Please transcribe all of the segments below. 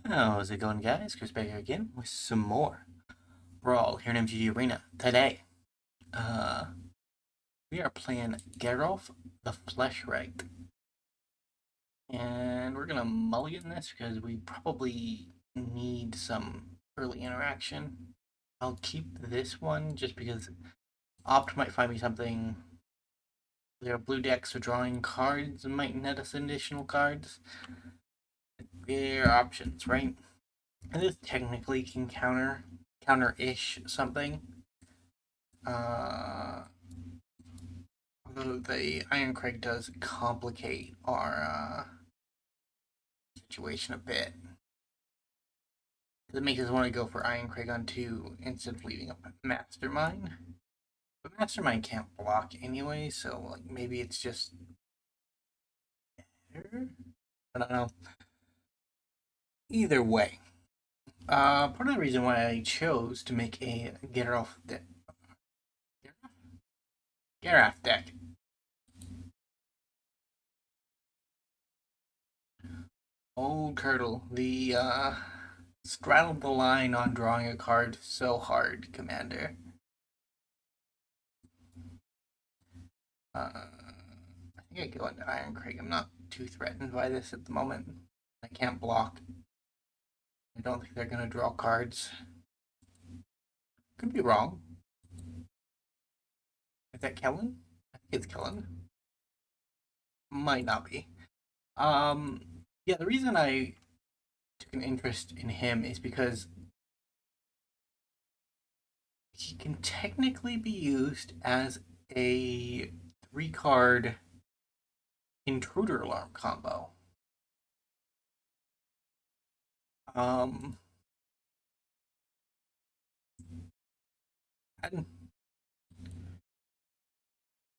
How's it going, guys? Chris back here again with some more Brawl here in MTG Arena. Today, uh, we are playing Geralf the Fleshwright. And we're gonna mulligan this because we probably need some early interaction. I'll keep this one just because Opt might find me something. There are blue decks, so drawing cards might net us additional cards. There are options, right? And this technically can counter-ish something. Although the Irencrag does complicate our situation a bit. It makes us want to go for Irencrag on 2 instead of leaving up Mastermind. But Mastermind can't block anyway, so like maybe it's just better? I don't know. Either way. Part of the reason why I chose to make a Geralf deck. Old Curdle, the straddled the line on drawing a card so hard, Commander. I think I go into Irencrag. I'm not too threatened by this at the moment. I can't block. I don't think they're gonna draw cards. Could be wrong. Is that Kellen? I think it's Kellen. Might not be. Yeah, the reason I took an interest in him is because he can technically be used as a 3-card Intruder Alarm combo. Um, and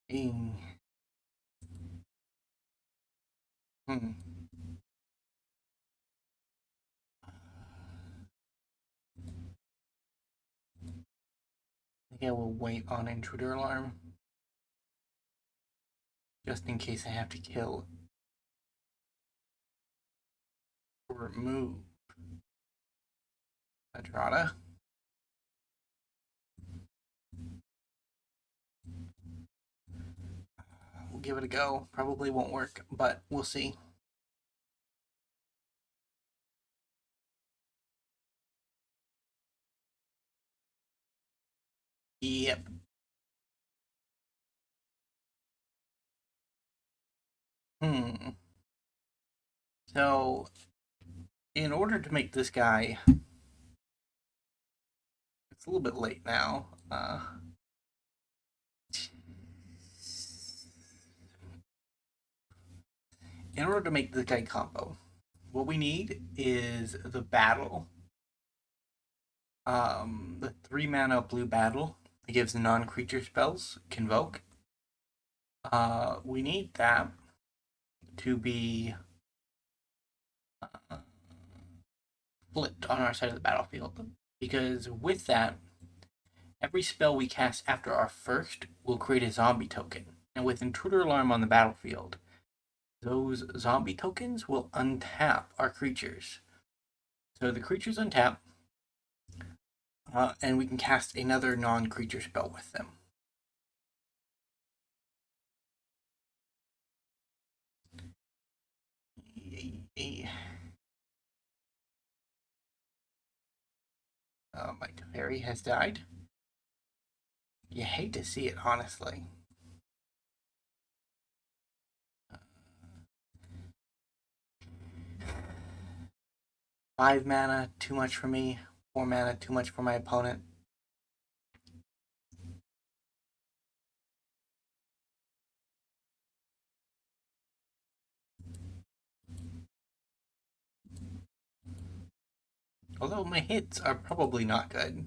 being, hmm. I think I will wait on Intruder Alarm just in case I have to kill or remove Adrada. We'll give it a go. Probably won't work, but we'll see. Yep. So, in order to make this guy, it's a little bit late now. In order to make this guy combo, what we need is the battle. The 3-mana blue battle. It gives non-creature spells, Convoke. We need that to be flipped on our side of the battlefield. Because with that, every spell we cast after our first will create a zombie token. And with Intruder Alarm on the battlefield, those zombie tokens will untap our creatures. So the creatures untap, and we can cast another non-creature spell with them. My Teferi has died. You hate to see it, honestly. 5 mana, too much for me. 4 mana, too much for my opponent. Although my hits are probably not good.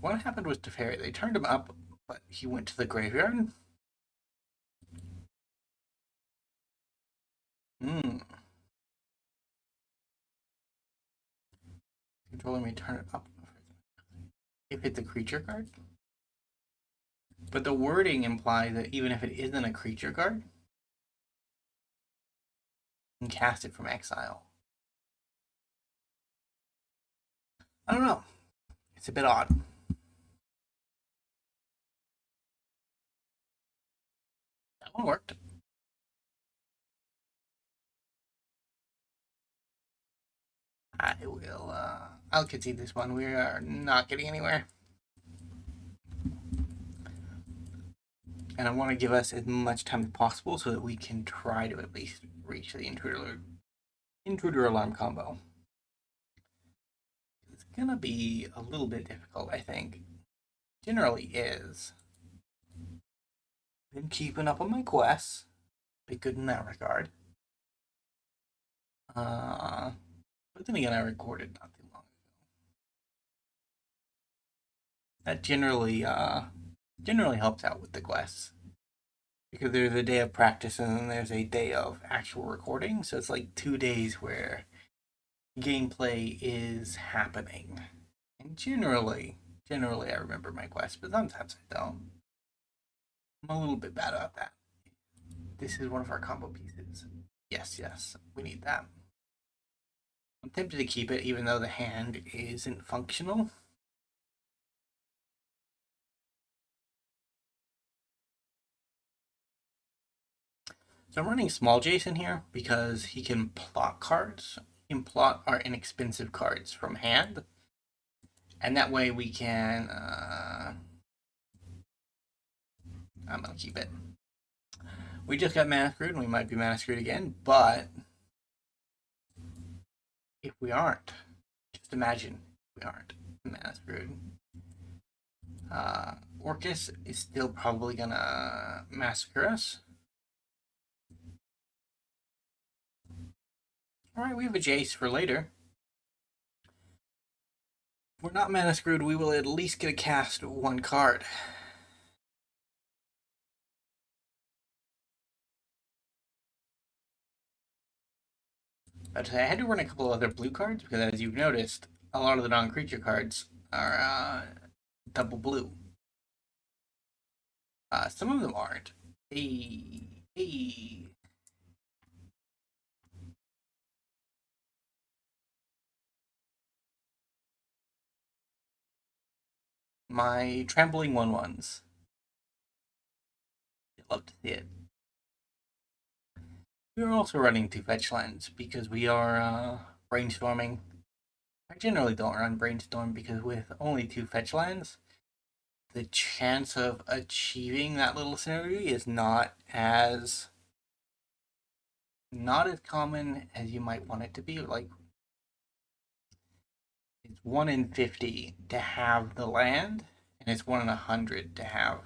What happened with Teferi? They turned him up, but he went to the graveyard. Hmm. Controller may turn it up if it's a creature card. But the wording implies that even if it isn't a creature card, you can cast it from exile. I don't know. It's a bit odd. That one worked. I'll concede this one. We are not getting anywhere. And I want to give us as much time as possible so that we can try to at least reach the intruder alarm combo. It's going to be a little bit difficult, I think. Generally is. Been keeping up on my quests. Be good in that regard. But then again, I recorded not too long ago. That generally helps out with the quests. Because there's a day of practice and then there's a day of actual recording. So it's like 2 days where gameplay is happening. And generally I remember my quests, but sometimes I don't. I'm a little bit bad about that. This is one of our combo pieces. Yes, we need that. I'm tempted to keep it even though the hand isn't functional. So I'm running small Jace in here because he can plot cards. He can plot our inexpensive cards from hand. And that way we can... I'm going to keep it. We just got mana screwed and we might be mana screwed again, but... if we aren't, just imagine we aren't mana screwed. Orcus is still probably going to massacre us. Alright, we have a Jace for later. If we're not mana screwed, we will at least get a cast one card. But I had to run a couple other blue cards because, as you've noticed, a lot of the non-creature cards are double blue. Some of them aren't. Hey. My trampling 1/1s. I'd love to see it. We are also running 2 fetch lands because we are brainstorming. I generally don't run brainstorm because with only 2 fetch lands, the chance of achieving that little scenario is not as common as you might want it to be. Like, it's 1 in 50 to have the land, and it's 1 in 100 to have.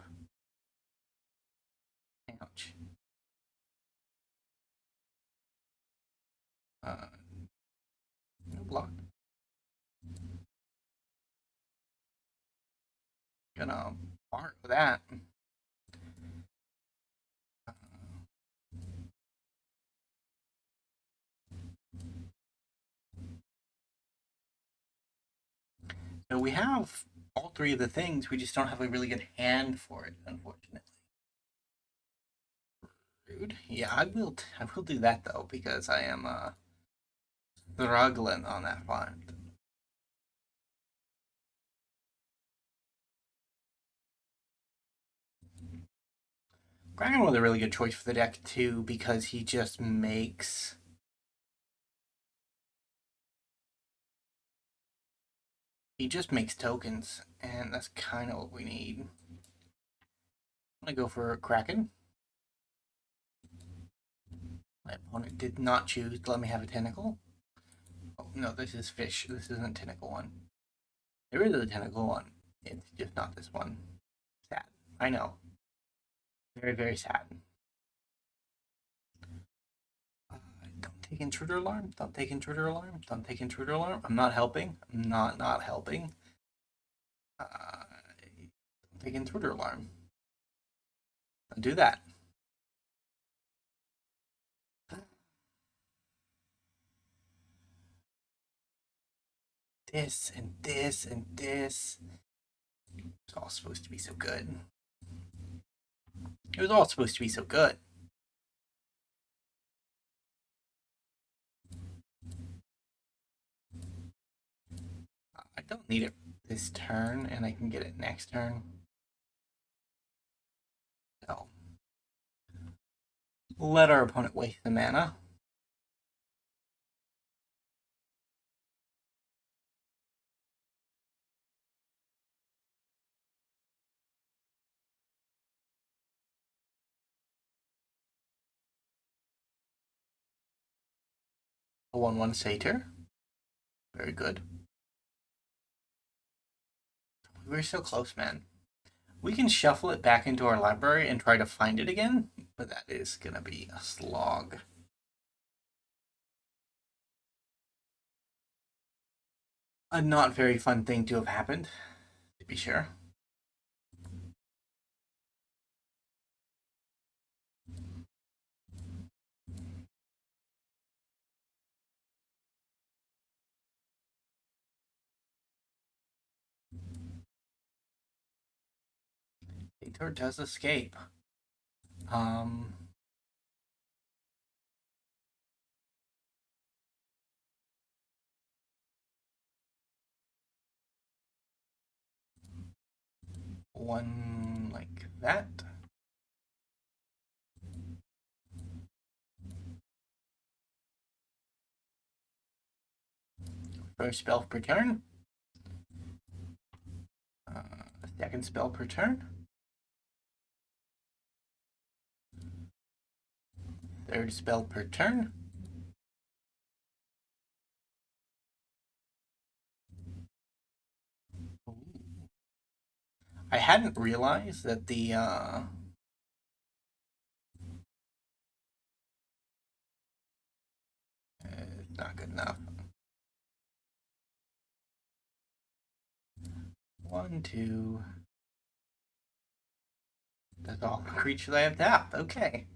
Ouch. No block. Gonna mark that. So we have all 3 of the things, we just don't have a really good hand for it, unfortunately. Rude. Yeah, I will do that though, because I am struggling on that front. Kraken was a really good choice for the deck too, because he just makes tokens, and that's kind of what we need. I'm gonna go for Kraken. My opponent did not choose to let me have a tentacle. Oh no, this is fish. This isn't tentacle one. There is a tentacle one. It's just not this one. Sad. I know. Very, very sad. Don't take intruder alarm. Don't take intruder alarm. Don't take intruder alarm. I'm not helping. I'm not helping. Don't take intruder alarm. Don't do that. this and this and this. It's all supposed to be so good. It was all supposed to be so good. I don't need it this turn, and I can get it next turn. So, let our opponent waste the mana. A 1/1 Satyr. Very good. We're so close, man. We can shuffle it back into our library and try to find it again, but that is going to be a slog. A not very fun thing to have happened, to be sure. Satyr does escape. One like that. First spell per turn. Second spell per turn. Third spell per turn. I hadn't realized that the it's not good enough. 1, 2. That's all the creatures I have tapped. Okay.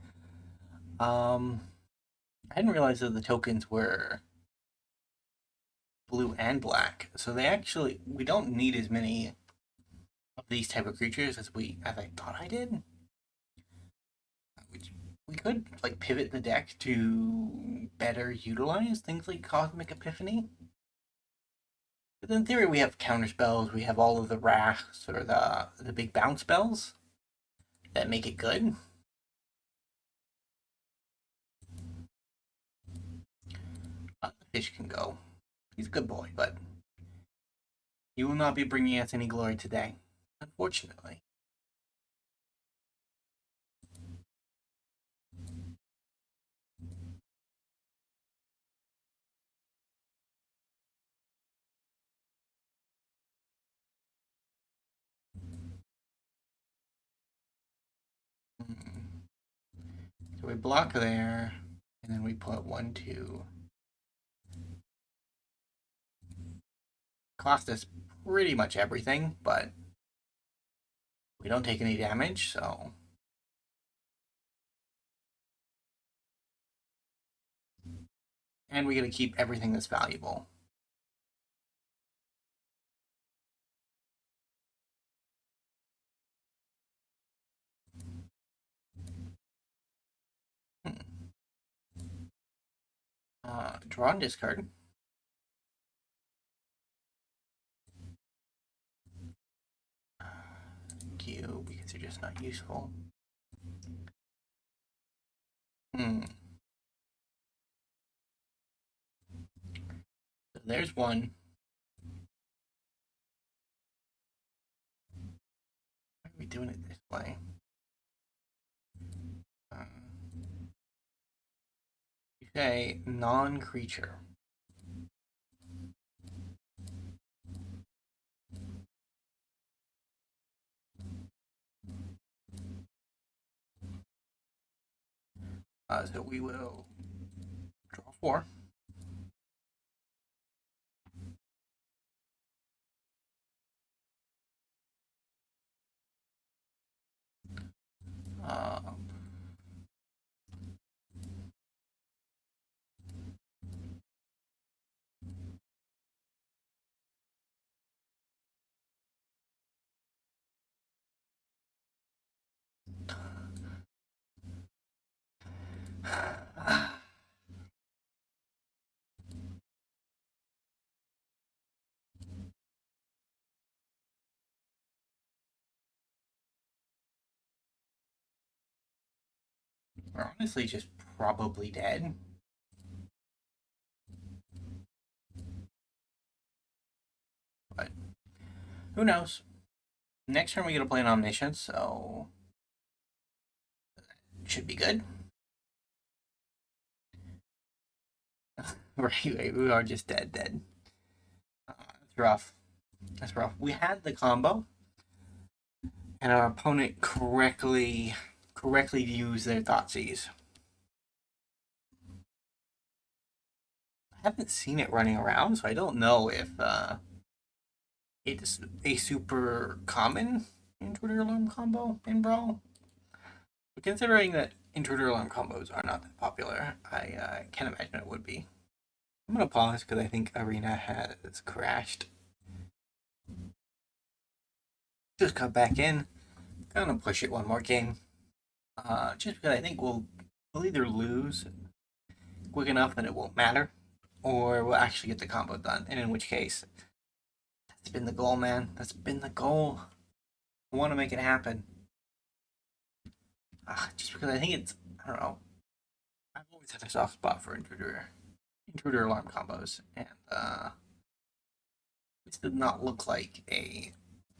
I hadn't realized that the tokens were blue and black, so we don't need as many of these type of creatures as I thought I did. We could like pivot the deck to better utilize things like Cosmic Epiphany. But in theory, we have counter spells. We have all of the wraths or the big bounce spells that make it good. The fish can go. He's a good boy, but he will not be bringing us any glory today, unfortunately. So we block there, and then we put 1, 2. Cost us pretty much everything, but we don't take any damage, so. And we get to keep everything that's valuable. Draw and discard. Thank you, because you're just not useful. So there's one. Why are we doing it this way? You say non-creature. So we will draw 4. We're honestly just probably dead. But who knows? Next turn we get to play an Omniscience, so should be good. Right, we are just dead. That's rough. That's rough. We had the combo, and our opponent correctly used their Thoughtseize. I haven't seen it running around, so I don't know if it's a super common Intruder Alarm combo in Brawl. But considering that Intruder Alarm combos are not that popular, I can't imagine it would be. I'm gonna pause because I think Arena has crashed. Just cut back in. Gonna push it one more game. Just because I think we'll either lose quick enough that it won't matter, or we'll actually get the combo done. And in which case, that's been the goal, man. That's been the goal. I want to make it happen. Just because I think it's, I don't know. I've always had a soft spot for intruder alarm combos, and this did not look like a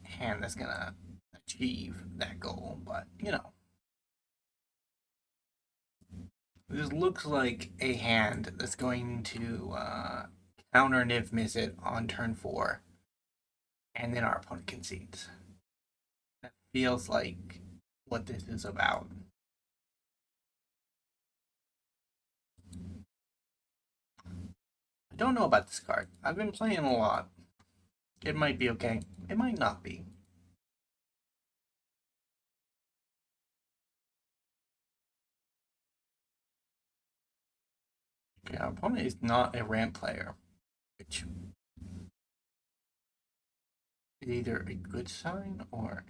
hand that's gonna achieve that goal. But you know, this looks like a hand that's going to counter Niv Mizzet on turn 4, and then our opponent concedes. That feels like what this is about. I don't know about this card. I've been playing a lot. It might be okay. It might not be. Okay, our opponent is not a ramp player, which is either a good sign or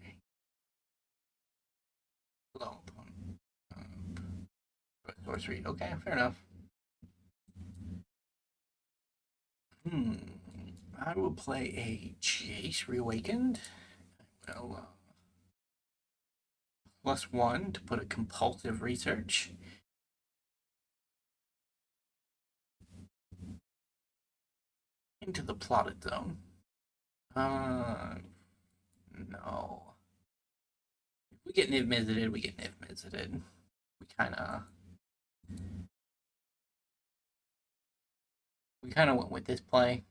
a low opponent. Sorcery. Okay, fair enough. I will play a Jace Reawakened. Well, +1 to put a Compulsive Research. Into the plotted zone. No. If we get Niv Mizzited, we get Niv Mizzited. We kind of went with this play.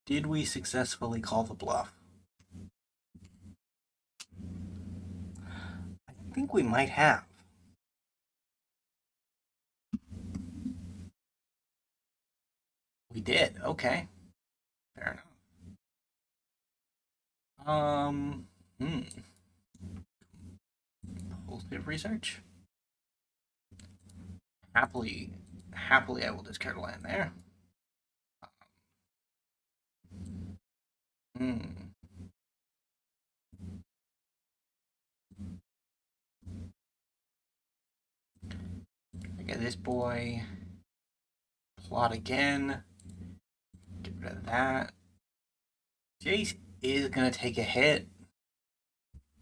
Did we successfully call the bluff? I think we might have. We did. Okay. Fair enough. Compulsive Research. Happily, I will discard a land there. I get this boy. Plot again. Get rid of that. Jace is going to take a hit.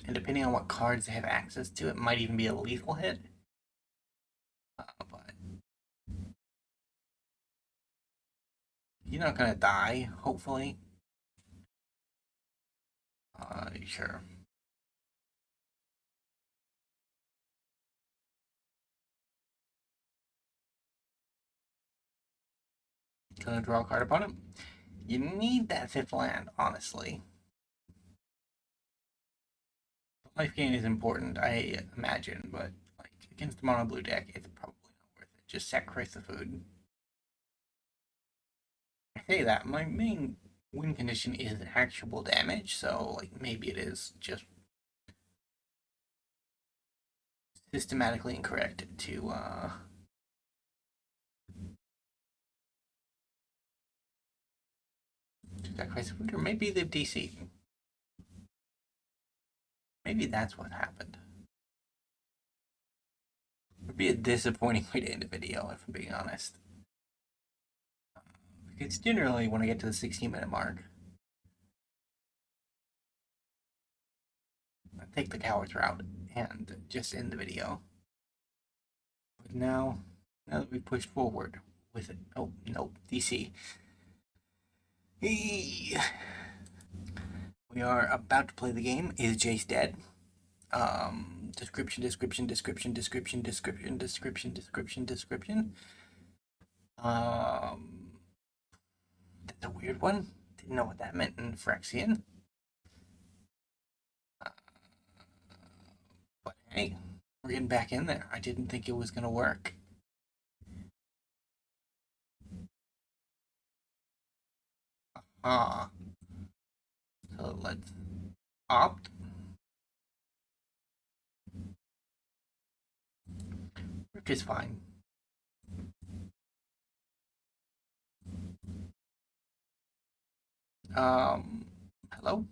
And depending on what cards they have access to, it might even be a lethal hit. But you're not going to die, hopefully. Sure. Gonna draw a card upon it. You need that 5th land, honestly. Life gain is important, I imagine, but like against the mono blue deck, it's probably not worth it. Just sacrifice the food. I say that my main win condition is actual damage, so like maybe it is just systematically incorrect to sacrifice food, or maybe they've DC'd. Maybe that's what happened. It would be a disappointing way to end a video, if I'm being honest. Because generally, when I get to the 16-minute mark, I take the coward's route and just end the video. But now that we've pushed forward with it, oh, nope, DC. We are about to play the game. Is Jace dead? Description. That's a weird one. Didn't know what that meant in Phyrexian. But hey, we're getting back in there. I didn't think it was gonna work. So let's opt. Which is fine. Hello? Oh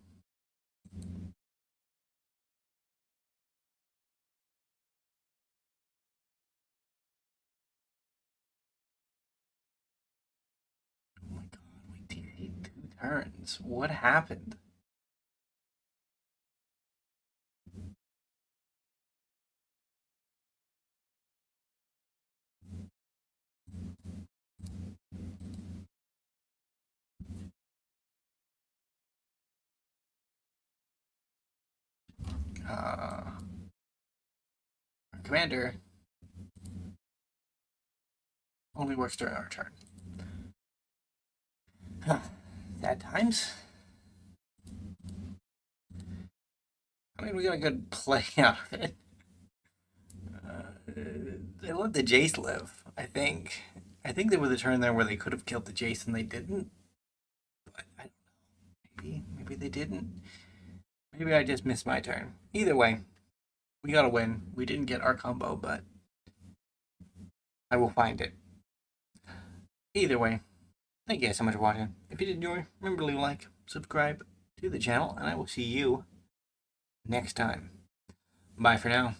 my god, we DC'd 2 turns. What happened? Our commander only works during our turn. Sad times. I mean, we got a good play out of it. They let the Jace live, I think. I think there was a turn there where they could have killed the Jace and they didn't. But I don't know. Maybe they didn't. Maybe I just missed my turn. Either way, we got a win. We didn't get our combo, but I will find it. Either way, thank you guys so much for watching. If you did enjoy, remember to leave a like, subscribe to the channel, and I will see you next time. Bye for now.